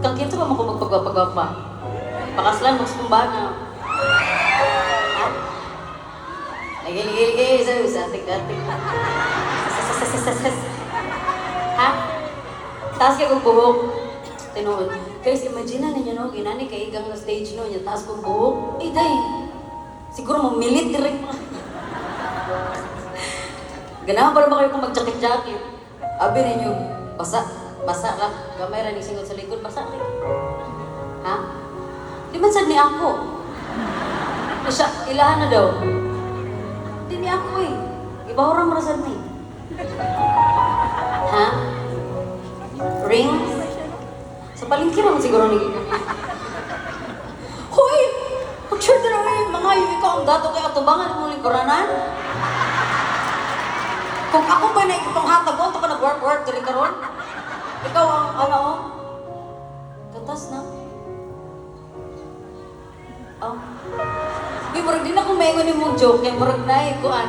Kang kinsa ba mo ko magpagwapa-gwapa? Pakaslan mo sa kumbana. Lagi, sa atik-atik. Ha? Taas kayo kong buhok. Tinuod. Guys, imagine na ninyo, no? Ginani kay igang na stage, no? Yung taas kong buhok. Eh, day. Siguro mamilit direct mo. Ganahan pa rin ba kayo kung mag-jacket-jacket? Abi ninyo, basa ka. Gamay rin singot sa likod, basa ka. Ha? Di man sad ni ako. Siya, ilahan na daw. Di ni ako eh. Ibahurang mo na sad ni. Ha? Ring? Sa palengke naman siguro nagiging. Hoy! Mag-sure na rin, mga yung ikaw ang dato kaya katubangan mo lingkuranan. Kung ako ba na itong hatag mo, ito ka nag-work-work, dali ka ron? Ikaw ang, ano, gatas na. Oh. Di, murag din ako maingon yung mong joke, kaya murag na eh, kuan.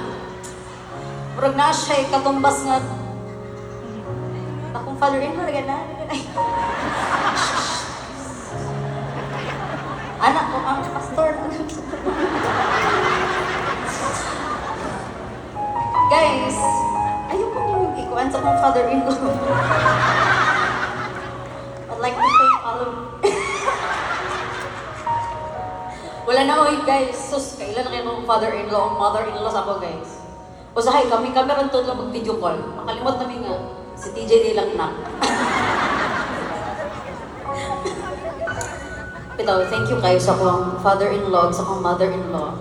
Murag na siya, katumbas nga. Akong father-in-law, na. Anak ko, ang pastor. Guys, ayoko niyong ikuan sa akong father-in-law. I'd like to say follow. Wala na oy guys. Sus, kailan na kayo ng father-in-law o mother-in-law sa ako guys. Usahay, kami rin to lang mag-video call. Makalimot namin nga, si TJ nilang na. Ito, thank you kayo sa akong father-in-law, sa akong mother-in-law.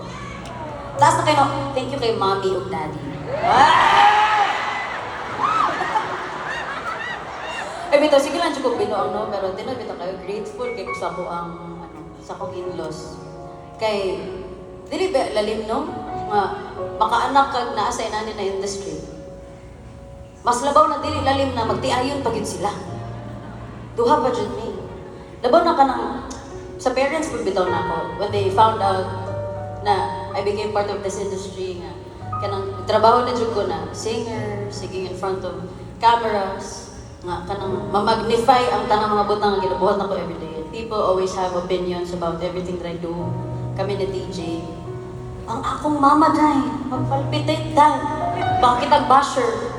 Taas na kayo, thank you kay mommy o daddy. Ay, bito, sige lang ko binuang no, pero din bito kayo grateful kay sa ko ang sa akong in-laws. Kay dili ba lalim no nga makaanak kag naa sa inani na industry. Mas labaw na dili lalim na magtiayon pagid sila. Duha pa jud ni. Labaw na kanang sa parents pud bitaw na ako when they found out na I became part of this industry nga kanang trabaho na jud ko na singer, singing in front of cameras, nga kanang ma-magnify ang tanang mga butang nga ginubuhat nako every day. People always have opinions about everything that I do. Kami ni DJ. Ang akong mama dai, magpalpitate dai. Bakit ag-basher?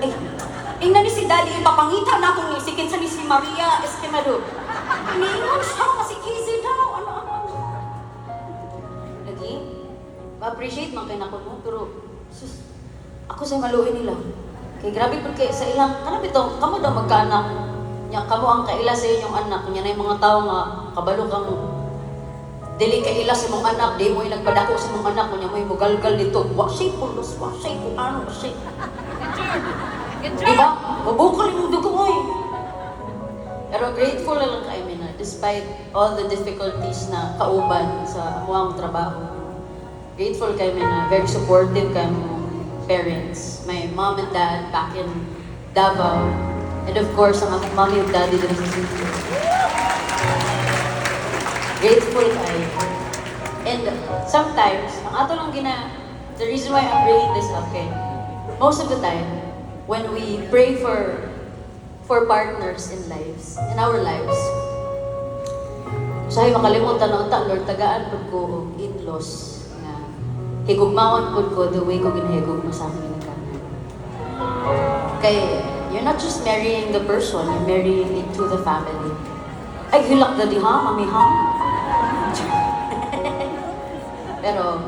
Ingnan ni si Daddy, ipapangita na akong isikin sa ni si Maria Esquimado. Ningon siya, kasi easy daw. Ano. Lagi, ma-appreciate man kayo na mo, pero sus, ako sa maluin nila. Kaya grabe po kayo sa ilang, kanang ito, kamo daw magkaanak. Nya, kamo ang kaila sa inyong anak. Nya na yung mga tao nga, kabalo kang dili kaila sa mong anak, di mo yung nagpadako sa mong anak, nya mo yung mugalgal dito. Wasay pulos, wasay kung ano, wasay. Diba? Mabukal yung dugo mo eh. Pero grateful na lang kayo na despite all the difficulties na kauban sa amuang trabaho. Grateful kayo na very supportive kayo parents. My mom and dad back in Davao. And of course, ang aking mommy and daddy din sa Cebu. Grateful kayo. And sometimes, ang ato lang the reason why I'm bringing this up kay, most of the time, when we pray for partners in our lives, sahay makalimutan na unta, Lord, tagaan po ko in-laws nga higugmaon po ko the way ko ginahigugma sa akin kanan. Kaya, you're not just marrying the person, you're marrying into the family. Ay, hilak na di ha, mami ha? Pero,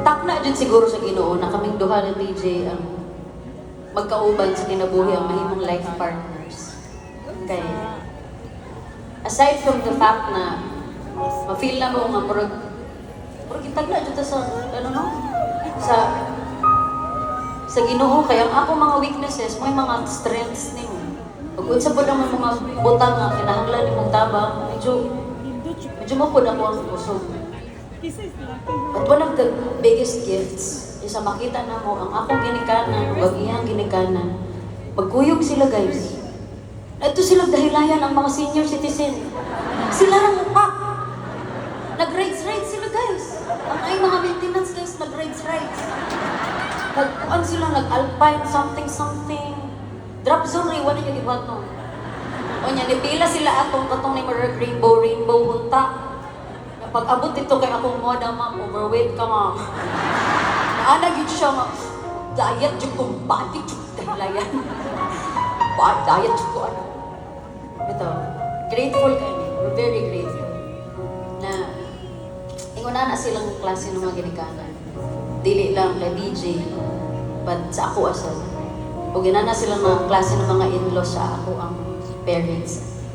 takna dyan siguro sa Ginoo na kaming duha ng DJ ang magkauban sa kinabuhi ang mahimong life partners. Kaya, aside from the fact na ma-feel na mo nga murag itagna dyan sa, sa Ginoo, kaya ang akong mga weaknesses, may mga strengths nimo. Pag unsa po naman mga butang nga kinahanglan ni mong tabang, medyo mapod ako ang kusog. But one of the biggest gifts is makita na mo ang akong ginikanan, ang iyang ginikanan. Magkuyog sila guys. Ito sila dahilayan ang mga senior citizen. Sila ang upak. Nag-rides sila guys. Ang ay mga maintenance guys, nag-rides. Sila, nag-alpine, something. Drop zone, wala yung ibat no. niya, nipila sila atong katong ni rainbow hunta. Pag-abot dito kay akong moda, ma'am, overweight ka, ma'am. Naanagin siya, ma'am. Diet yung kong body, dahilayan. Diet yung ko, ano. Ito, grateful kami. We're very grateful. Na, inguna na silang klase ng mga ginikanan. Dili lang kay DJ, but sa ako asal. O ginana silang mga klase ng mga in-law sa ako ang parents.